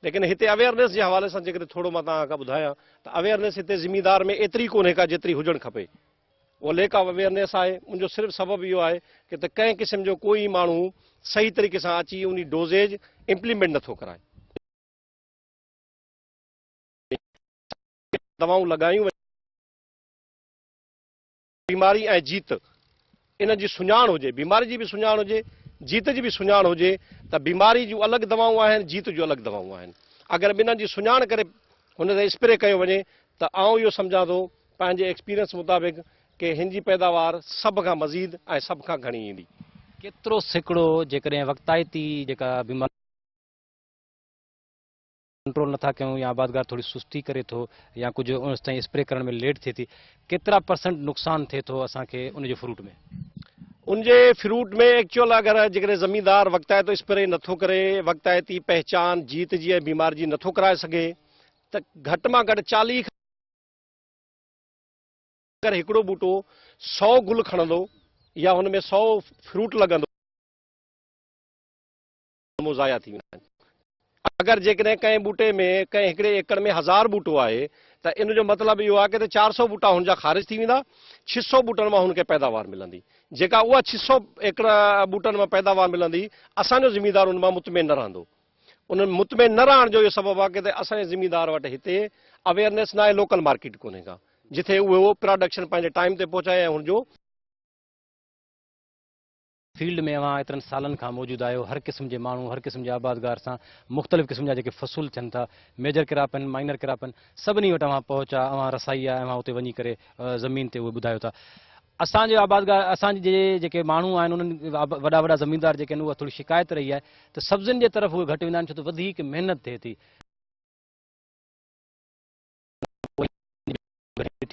लेकिन हिते अवेयरनेस जे हवाले सां जेकॾहिं थोरो मां तव्हांखां ॿुधायां त अवेयरनेस हिते ज़मींदार में एतिरी कोन्हे का जेतिरी हुजणु खपे। उहा लेक ऑफ अवेयरनेस आहे। मुंहिंजो सिर्फ़ु सबबु इहो आहे कि त कंहिं क़िस्म जो कोई माण्हू सही तरीक़े सां अची उन डोज़ेज इम्प्लीमेंट नथो कराए। दवाऊं लॻायूं, बीमारी ऐं जीत इन जी सुञाण हुजे, बीमारी जी बि सुञाण हुजे, जीत जी बि सुञाण हुजे, त बीमारी जूं अलॻि दवाऊं आहिनि, जीत जूं अलॻि दवाऊं आहिनि। अगरि ॿिन्हिनि जी सुञाण करे हुन ते स्प्रे कयो वञे त आउं इहो सम्झां थो पंहिंजे एक्सपीरियंस मुताबिक़ कि हिन जी पैदावार सभ खां मज़ीद ऐं सभ खां घणी ईंदी। केतिरो सिकिड़ो जेकॾहिं वक़्ताइती जेका बीमारी कंट्रोल नथा कयूं या आबादगार थोड़ी सुस्ती करे थो या कुझु उन ताईं स्प्रे करण में लेट थिए थी, केतिरा % नुक़सान थिए थो असांखे उनजे फ्रूट में? उनजे फ्रूट में एक्चुअल अगरि जेकॾहिं ज़मींदार वक़्ताइतो स्प्रे नथो करे, वक़्ताइती पहचान जीत जी ऐं बीमारी जी नथो कराए सघे, त घटि मां घटि 40 अगरि हिकिड़ो बूटो 100 गुल खणंदो या हुन में 100 फ्रूट लॻंदो ज़ाया थी वेंदा आहिनि। अगरि जेकॾहिं कंहिं बूटे में कंहिं हिकिड़े एकड़ में 1000 बूटो आहे त इन जो मतिलबु इहो आहे कि 400 बूटा हुनजा ख़ारिज थी वेंदा, 600 बूटनि मां हुनखे पैदावार मिलंदी। जेका उहा 600 एकड़ बूटनि मां पैदावार मिलंदी, असांजो ज़मींदार उन मां मुतमिन न रहंदो। उन मुतमिन न रहण जो इहो सबबु आहे कि असांजे ज़मींदार वटि हिते अवेयरनेस न आहे, लोकल मार्केट कोन्हे का जिथे उहो प्रोडक्शन पंहिंजे टाइम ते पहुचाए ऐं हुनजो फील्ड में अवां एतिरनि सालनि खां मौजूदु आहियो, हर क़िस्म जे माण्हू हर क़िस्म जे आबादगार सां मुख़्तलिफ़ क़िस्म जा जेके फ़सुल थियनि था, मेजर किराप आहिनि, माइनर किराप आहिनि, सभिनी वटि अवां पहुचा, अवां रसाई आहे, अवां उते वञी करे ज़मीन ते उहे ॿुधायो था। असांजे आबादगार असांजे जेके माण्हू आहिनि उन्हनि वॾा वॾा ज़मींदार जेके आहिनि उहा थोरी शिकायत रही आहे त सब्ज़ियुनि जे तरफ़ उहे घटि वेंदा आहिनि छो त वधीक महिनत थिए थी।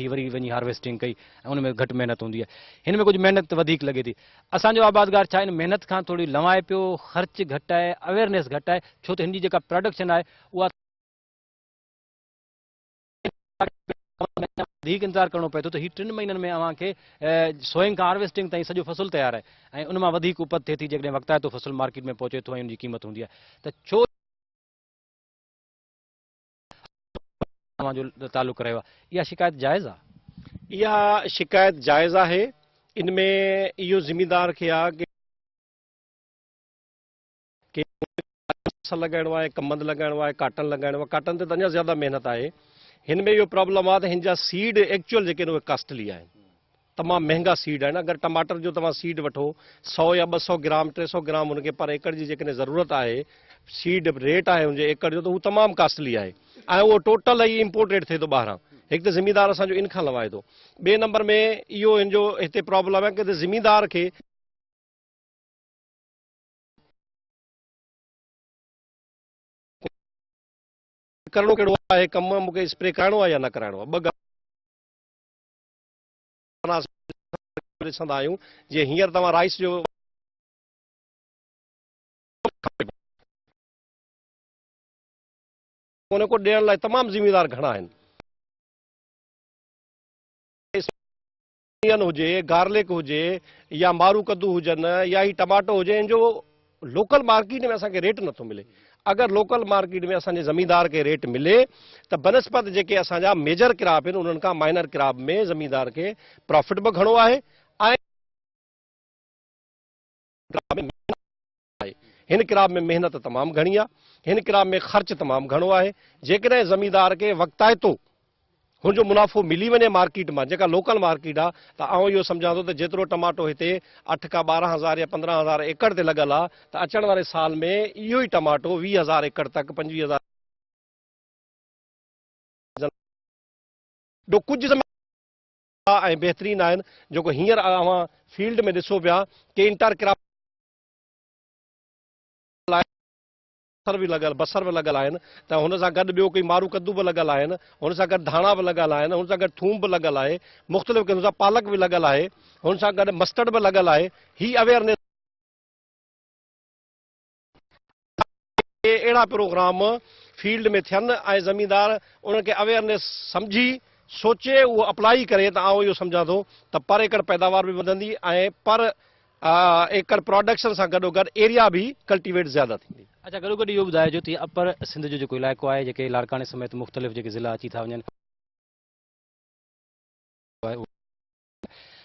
वरी वञी हार्वेस्टिंग कई ऐं उन में घटि महिनत हूंदी आहे, हिन में कुझु महिनत वधीक लॻे थी। असांजो आबादगार छा इन महिनत खां थोरी लवाए पियो, ख़र्च घटि आहे, अवेयरनेस घटि आहे, छो त हिन जी जेका प्रोडक्शन आहे उहा वधीक इंतज़ारु करिणो पए थो। त हीउ 3 महीननि में अव्हांखे सोइंग खां हार्वेस्टिंग ताईं सॼो फसल तयारु आहे ऐं उन मां वधीक उपज थिए थी जेकॾहिं वक़्ताइतो फसल मार्केट में पहुचे थो ऐं उनजी क़ीमत हूंदी आहे। त छो तव्हांजो तालुक़ु रहियो आहे, इहा शिकायत जाइज़ आहे? इहा शिकायत जाइज़ आहे। इन में इहो ज़मींदार खे आहे कि लॻाइणो आहे, कमंद लॻाइणो आहे, काटन लॻाइणो आहे। काटन ते त अञा ज़्यादा महिनत आहे। हिन में इहो प्रॉब्लम आहे त हिन जा सीड एक्चुअल जेके आहिनि उहे कॉस्टली आहिनि, तमामु महांगा सीड आहिनि। अगरि टमाटर जो तव्हां सीड वठो 100 या 200 ग्राम 300 ग्राम हुनखे पर एकड़ जी जेकॾहिं ज़रूरत आहे, सीड रेट आहे हुनजे एकड़ जो, त हू तमामु कॉस्टली आहे ऐं उहो टोटल ई इम्पोर्टेड थिए थो ॿाहिरां। हिकु त ज़मींदार असांजो इन खां लवाए थो। ॿिए नंबर में इहो हिन जो हिते प्रॉब्लम आहे कि ज़मींदार खे करिणो कहिड़ो आहे, कमु मूंखे स्प्रे कराइणो आहे या न कराइणो आहे। 2 ॾिसंदा आहियूं जीअं हींअर तव्हां राइस जो उन को ॾियण लाइ तमामु ज़मींदार घणा आहिनि। हुजे, गार्लिक हुजे या मारू कद्दू हुजनि या ही टमाटो हुजे, इन जो लोकल मार्केट में असांखे रेट नथो मिले। अगरि लोकल मार्केट में असांजे ज़मींदार खे रेट मिले त बनस्पत जेके असांजा मेजर किराप आहिनि उन्हनि खां माइनर किराप में ज़मींदार खे प्रॉफिट बि घणो आहे ऐं हिन किराप में महिनत तमामु घणी आहे, हिन किराप में ख़र्च तमामु घणो आहे। जेकॾहिं ज़मींदार खे वक़्ताइतो हुनजो मुनाफ़ो मिली वञे मार्केट में, जेका लोकल मार्केट आहे, त आउं इहो सम्झां थो त जेतिरो टमाटो हिते 8 खां 12,000 या 15,000 एकड़ ते लॻल आहे, त अचण वारे साल में इहो ई टमाटो 20,000 एकड़ तक 25,000 कुझु समय ऐं बहितरीन आहिनि, जेको हींअर अवां फील्ड में ॾिसो पिया कि इंटर क्रॉप बि लॻल, बसर बि लॻल आहिनि, त हुन सां गॾु ॿियो कोई मारू कद्दू बि लॻल आहिनि, हुन सां गॾु धाणा बि लॻल आहिनि, हुन सां गॾु थूम बि लॻल आहे, मुख़्तलिफ़ क़िस्म सां पालक बि लॻल आहे, हुन सां गॾु मस्टर्ड बि लॻल आहे। ही अवेयरनेस अहिड़ा प्रोग्राम फील्ड में थियनि ऐं ज़मीनदार उन्हनि खे अवेयरनेस सम्झी सोचे उहो अप्लाई करे, त आउं इहो सम्झां थो त पर एकड़ पैदावार बि वधंदी ऐं पर एकड़ प्रोडक्शन सां गॾोगॾु एरिया बि कल्टिवेट ज़्यादा थींदी। अच्छा, गॾोगॾु इहो ॿुधाइजो त अपर सिंध जो जेको इलाइक़ो आहे, जेके लाड़काने समेत मुख़्तलिफ़ जेके ज़िला अची था वञनि,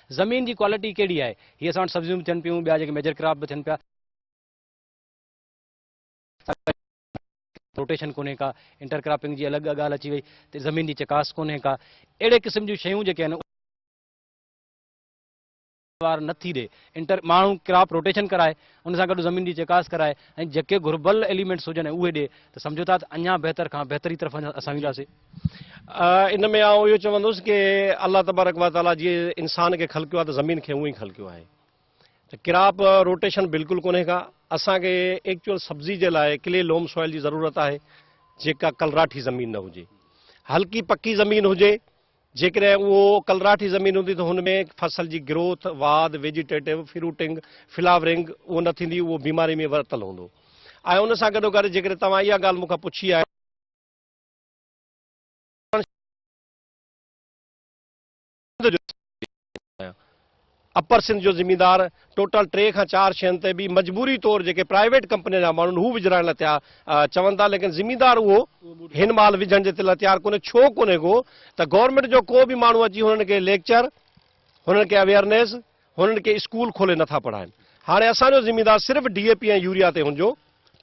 ज़मीन जी क्वालिटी कहिड़ी आहे? हीअ असां वटि सब्जियूं बि थियनि पियूं, ॿिया जेके मेजर क्रॉप बि थियनि पिया, रोटेशन कोन्हे का, इंटर क्रॉपिंग जी अलॻि ॻाल्हि अची वई, त ज़मीन जी चकास कोन्हे का, अहिड़े क़िस्म जूं शयूं जेके आहिनि नथी ॾे। इंटर माण्हू क्रॉप रोटेशन कराए, उन सां गॾु ज़मीन जी चकास कराए ऐं जेके घुर्बल एलिमेंट्स हुजनि उहे ॾे, त सम्झो था त अञा बहितर खां बहितरी तरफ़ असां वेंदासीं। इन में आउं इहो चवंदुसि कि अल्लाह तबारक व ताला जीअं इंसान खे ख़लक़ियो आहे त ज़मीन खे उअं ई ख़लक़ियो आहे, त क्रॉप रोटेशन बिल्कुलु कोन्हे का। असांखे एक्चुअल सब्ज़ी जे लाइ क्ले लोम सॉइल जी ज़रूरत आहे, जेका कलराठी ज़मीन न हुजे, हल्की पकी ज़मीन हुजे। जेकॾहिं उहो कलराठी ज़मीन हूंदी त हुनमें फसल जी ग्रोथ, वाद, वेजिटेटिव, फ्रूटिंग, फ्लावरिंग उहो न थींदी, उहो बीमारी में वरतल हूंदो। ऐं उन सां गॾोगॾु जेकॾहिं तव्हां इहा ॻाल्हि मूंखां पुछी आहे अपर सिंध जो ज़मींदार टोटल 3 खां 4 शयुनि ते बि मजबूरी तौरु जेके प्राइवेट कंपनी जा माण्हू हू विझराइण लाइ चवनि था, लेकिन ज़मींदार उहो हिन माल विझण जे लाइ तयारु कोन्हे। छो कोन्हे को? त गवर्नमेंट जो को बि माण्हू अची हुननि खे लेक्चर, हुननि खे अवेयरनेस, हुननि खे स्कूल खोले नथा पढ़ाइनि। हाणे असांजो ज़मींदार सिर्फ़ु DAP ऐं यूरिया ते हुनजो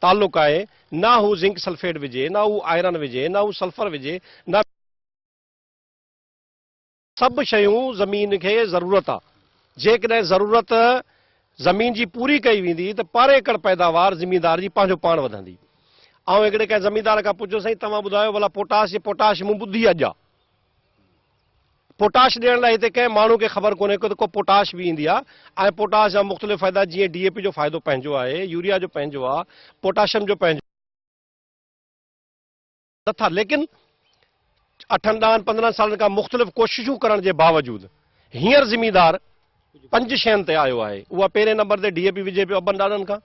ताल्लुक़ु आहे, न हू ज़िंक सल्फेट विझे, न हू आयरन विझे, न हू सल्फर विझे, न सभु शयूं ज़मीन खे ज़रूरत आहे। जेकॾहिं ज़रूरत ज़मीन जी पूरी कई वेंदी त पर एकड़ पैदावार ज़मींदार जी पंहिंजो पाण वधंदी। ऐं हिकिड़े कंहिं ज़मींदार खां पुछो, साईं तव्हां ॿुधायो भला पोटाश मूं ॿुधी अॼु आहे, पोटाश ॾियण लाइ हिते कंहिं माण्हू खे ख़बर कोन्हे को त को पोटाश बि ईंदी आहे। ऐं पोटाश जा मुख़्तलिफ़ फ़ाइदा, जीअं DAP जो फ़ाइदो पंहिंजो आहे, यूरिया जो पंहिंजो आहे, पोटाशियम जो पंहिंजो नथा, लेकिन 8-10-15 सालनि खां मुख़्तलिफ़ कोशिशूं करण जे बावजूदि हींअर ज़मींदार 5 शयुनि ते आयो आहे। उहा पहिरें नंबर ते DAP विझे पियो अबनि ॾाढनि खां,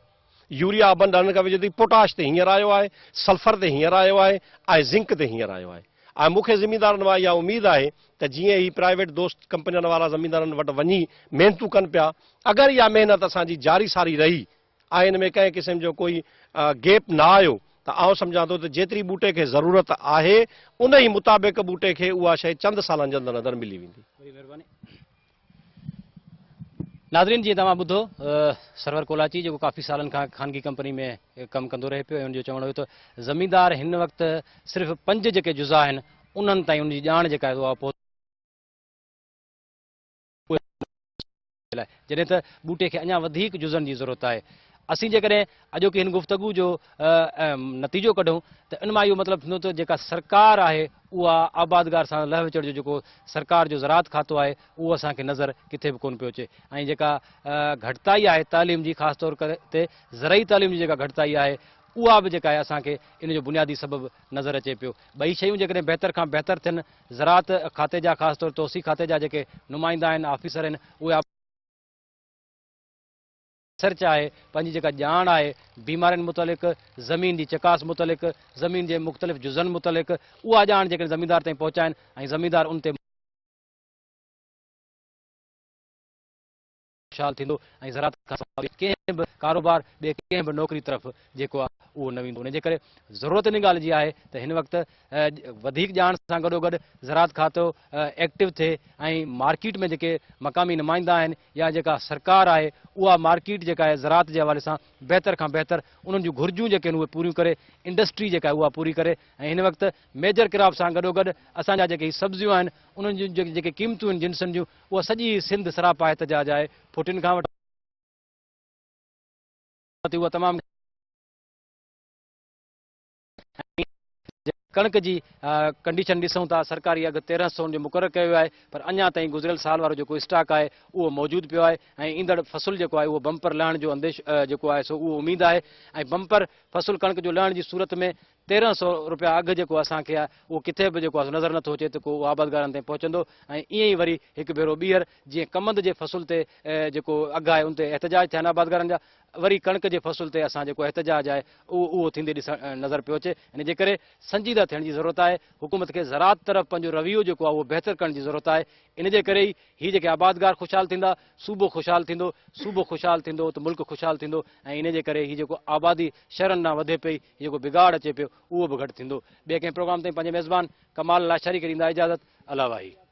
यूरिया अबनि ॾाढनि खां विझे थी, पोटाश ते हींअर आयो आहे, सल्फर ते हींअर आयो आहे, ऐं ज़िंक ते हींअर आयो आहे। ऐं मूंखे ज़मींदारनि मां इहा उमेदु आहे त जीअं ही प्राइवेट दोस्त कंपनियुनि वारा ज़मींदारनि वटि वञी महिनतूं कनि पिया, अगरि इहा महिनत असांजी जारी सारी रही ऐं इन में कंहिं क़िस्म जो कोई गैप न आयो, त आउं सम्झां थो त जेतिरी ॿूटे खे ज़रूरत आहे उन ई मुताबिक़ ॿूटे खे उहा शइ चंद सालनि जे अंदरि अंदरि मिली वेंदी। नाज़रीन, जीअं तव्हां ॿुधो, सरवर कोलाची जेको काफ़ी सालनि खां ख़ानगी कंपनी में कमु कंदो रहे पियो, ऐं हुनजो चवणो हुयो त ज़मींदार हिन वक़्तु सिर्फ़ु 5 जेके जुज़ा आहिनि उन्हनि ताईं उनजी ॼाण जेका आहे उहा पहुच, जॾहिं त ॿूटे खे अञा वधीक जुज़नि जी ज़रूरत आहे। असीं जेकॾहिं अॼोकी हिन गुफ़्तगू जो नतीजो कढूं त इन मां इहो मतिलबु थींदो त जेका सरकार आहे उहा आबादगार सां लह विचड़ जो जेको सरकार जो ज़रात खातो आहे उहो असांखे नज़र किथे बि कोन पियो अचे। ऐं जेका घटिताई आहे तालीम जी, ख़ासि तौर ते ज़रई तालीम जी जेका घटिताई आहे उहा बि जेका आहे असांखे इन जो बुनियादी सबबु नज़र अचे पियो। ॿई शयूं जेकॾहिं बहितर खां बहितर थियनि, ज़रात खाते जा, ख़ासि तौर तोसी खाते जा जेके नुमाइंदा आहिनि, ऑफिसर आहिनि, उहे रिसर्च आहे, पंहिंजी जेका ॼाण आहे बीमारियुनि मुतलिक़, ज़मीन जी चकास मुतलिक़, ज़मीन जे मुख़्तलिफ़ जुज़नि मुतलिक़, उहा ॼाण जेकॾहिं ज़मींदार ताईं पहुचाइनि ऐं ज़मींदार उन ते ख़ुशहाल थींदो ऐं ज़रात खां कंहिं बि कारोबार ॿिए कंहिं बि नौकिरी तरफ़ जेको आहे उहो न वेंदो। उनजे करे ज़रूरत इन ॻाल्हि जी आहे त हिन वक़्तु वधीक ॼाण सां गॾोगॾु ज़राअत खातो एक्टिव थिए ऐं मार्केट में जेके मक़ामी नुमाइंदा आहिनि या जेका सरकार आहे उहा मार्केट जेका आहे ज़राअत जे हवाले सां बहितर खां बहितर उन्हनि जूं घुर्जूं जेके आहिनि उहे पूरियूं करे, इंडस्ट्री जेका आहे उहा पूरी करे ऐं हिन वक़्तु मेजर क्रॉप सां गॾोगॾु असांजा जेके सब्जियूं आहिनि उन्हनि जूं जेके क़ीमतूं आहिनि जिन्सनि जूं उहा सॼी सिंध सरापा एहतजाज आहे। फुटिन खां वठी उहा तमामु कणक जी कंडीशन ॾिसूं था, सरकारी अघु 1300 जो मुक़ररु कयो आहे, पर अञा ताईं गुज़िरियल साल वारो जेको स्टॉक आहे उहो मौजूदु पियो आहे ऐं ईंदड़ फ़सुलु जेको आहे उहो बम्पर लहण जो अंदेश जेको आहे सो उहो उमेदु आहे ऐं बम्पर फ़सुलु कणक जो लहण जी सूरत में 1300 रुपया अघु जेको असांखे आहे उहो किथे बि जेको आहे नज़र नथो अचे त को आबादगारनि ताईं पहुचंदो ऐं ईअं ई वरी हिकु भेरो ॿीहर जीअं कमंद जे फ़सुल ते जेको अघु आहे उन ते एहतजाज थिया आहिनि आबादगारनि जा, वरी कणक जे फ़सुल ते असां जेको एहतजाज आहे उहो थींदे नज़र पियो अचे। इन जे करे संजीदा थियण जी ज़रूरत आहे। हुकूमत खे ज़राअत तरफ़ पंहिंजो रवैयो जेको आहे उहो बहितर करण जी ज़रूरत आहे। इन जे करे ई हीअ जेके आबादगार ख़ुशहाल थींदा, सूबो ख़ुशहाल थींदो, सूबो ख़ुशहाल थींदो त मुल्क ख़ुशहाल थींदो ऐं इन जे करे हीअ जेको आबादी शहरनि ॾांहुं वधे पई, जेको बिगाड़ अचे पियो उहो बि घटि थींदो। ॿिए कंहिं प्रोग्राम ताईं पंहिंजे मेज़बान कमाल लाशारी खे ॾींदा इजाज़त। अला वाही।